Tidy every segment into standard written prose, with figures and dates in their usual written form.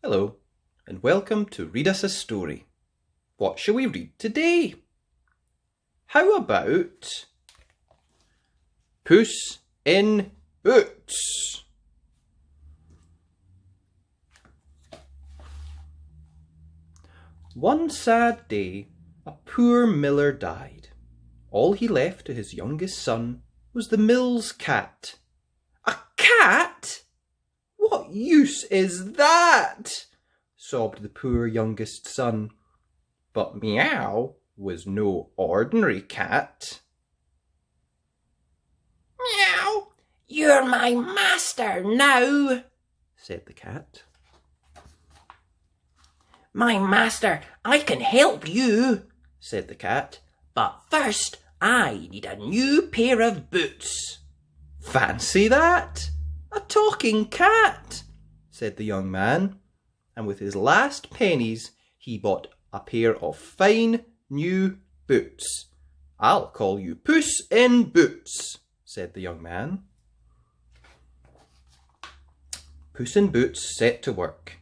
Hello, and welcome to Read Us a Story. What shall we read today? How about Puss in Boots? One sad day, a poor miller died. All he left to his youngest son was the mill's cat. A cat? What use is that? Sobbed the poor youngest son. But Meow was no ordinary cat. Meow, you're my master now, said the cat. My master, I can help you, said the cat. But first, I need a new pair of boots. Fancy that! A talking cat, said the young man, and with his last pennies he bought a pair of fine new boots. I'll call you Puss in Boots, said the young man. Puss in Boots set to work.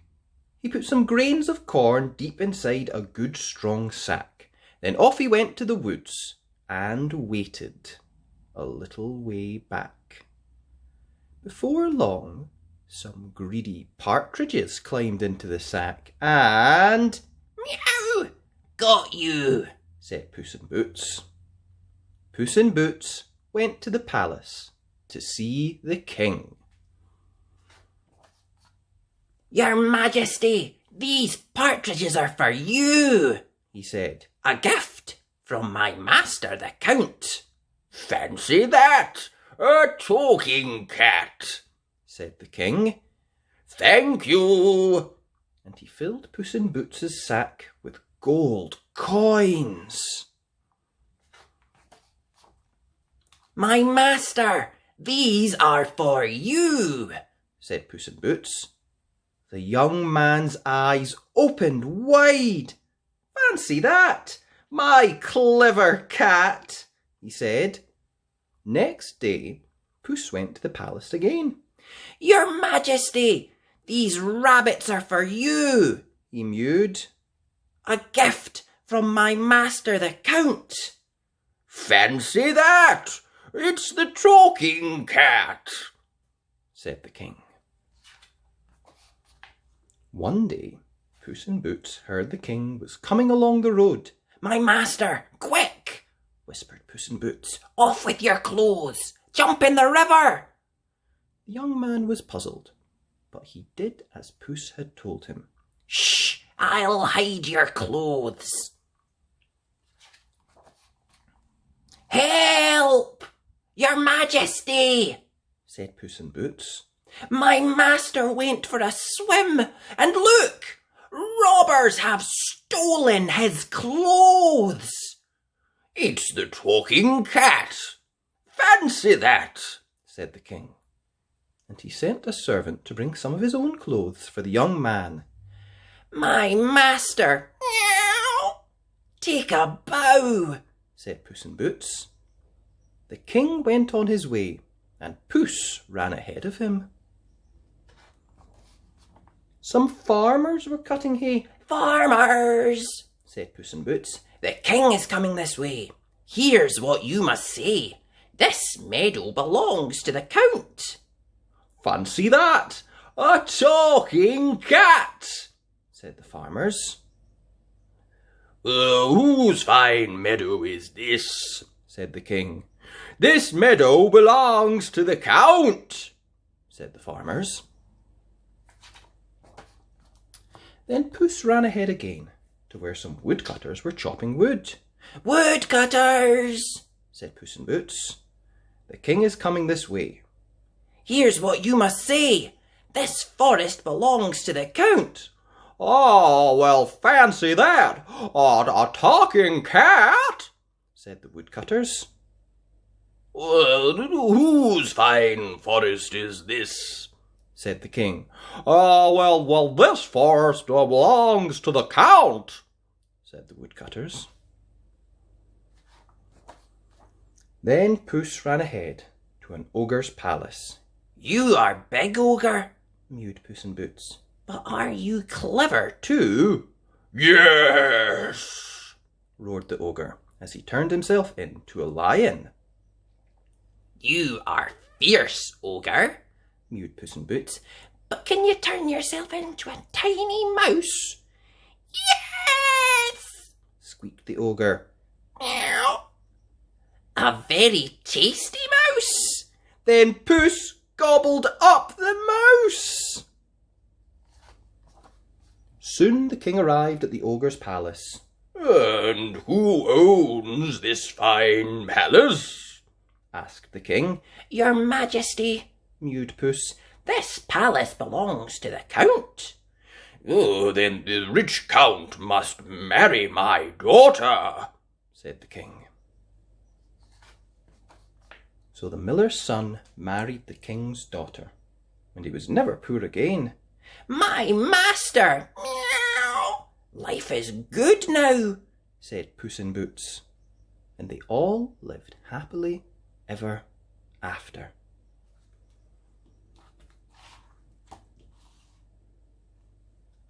He put some grains of corn deep inside a good strong sack. Then off he went to the woods and waited a little way back. Before long, some greedy partridges climbed into the sack and... Meow! Got you, said Puss in Boots. Puss in Boots went to the palace to see the king. Your Majesty, these partridges are for you, he said. A gift from my master the Count. Fancy that! A talking cat, said the king. Thank you. And he filled Puss in Boots' sack with gold coins. My master, these are for you, said Puss in Boots. The young man's eyes opened wide. Fancy that! My clever cat, he said. Next day, Puss went to the palace again. Your Majesty, these rabbits are for you, he mewed. A gift from my master the Count. Fancy that! It's the talking cat, said the king. One day, Puss in Boots heard the king was coming along the road. My master, quick, whispered Puss in Boots. Off with your clothes. Jump in the river. The young man was puzzled, but he did as Puss had told him. Shh, I'll hide your clothes. Help! Your Majesty, said Puss in Boots. My master went for a swim, and look, robbers have stolen his clothes. It's the talking cat. Fancy that, said the king. And he sent a servant to bring some of his own clothes for the young man. My master, meow, take a bow, said Puss in Boots. The king went on his way, and Puss ran ahead of him. Some farmers were cutting hay. Farmers, said Puss in Boots. The king is coming this way. Here's what you must say. This meadow belongs to the Count. Fancy that! A talking cat, said the farmers. Whose fine meadow is this? said the king. This meadow belongs to the Count, said the farmers. Then Puss ran ahead again to where some woodcutters were chopping wood. Woodcutters, said Puss in Boots. The king is coming this way. Here's what you must say. This forest belongs to the Count. Oh, well, fancy that. A talking cat, said the woodcutters. Whose fine forest is this? said the king. Well, this forest belongs to the Count, said the woodcutters. Then Puss ran ahead to an ogre's palace. You are big, ogre, mewed Puss in Boots. But are you clever Too, Yes. roared the ogre as he turned himself into a lion. You are fierce, ogre, Mewed Puss in Boots. but can you turn yourself into a tiny mouse? Yes! Squeaked the ogre. Meow. A very tasty mouse. Then Puss gobbled up the mouse. Soon the king arrived at the ogre's palace. And who owns this fine palace? Asked the king. Your Majesty, Mewed Puss. this palace belongs to the Count. Oh, then the rich count must marry my daughter, Said the king. So the miller's son married the king's daughter, and he was never poor again. My master! Meow. Life is good now, Said Puss in Boots, and they all lived happily ever after.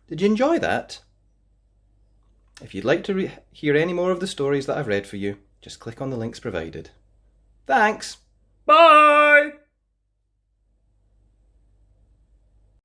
Did you enjoy that? If you'd like to hear any more of the stories that I've read for you, just click on the links provided. Thanks! Bye!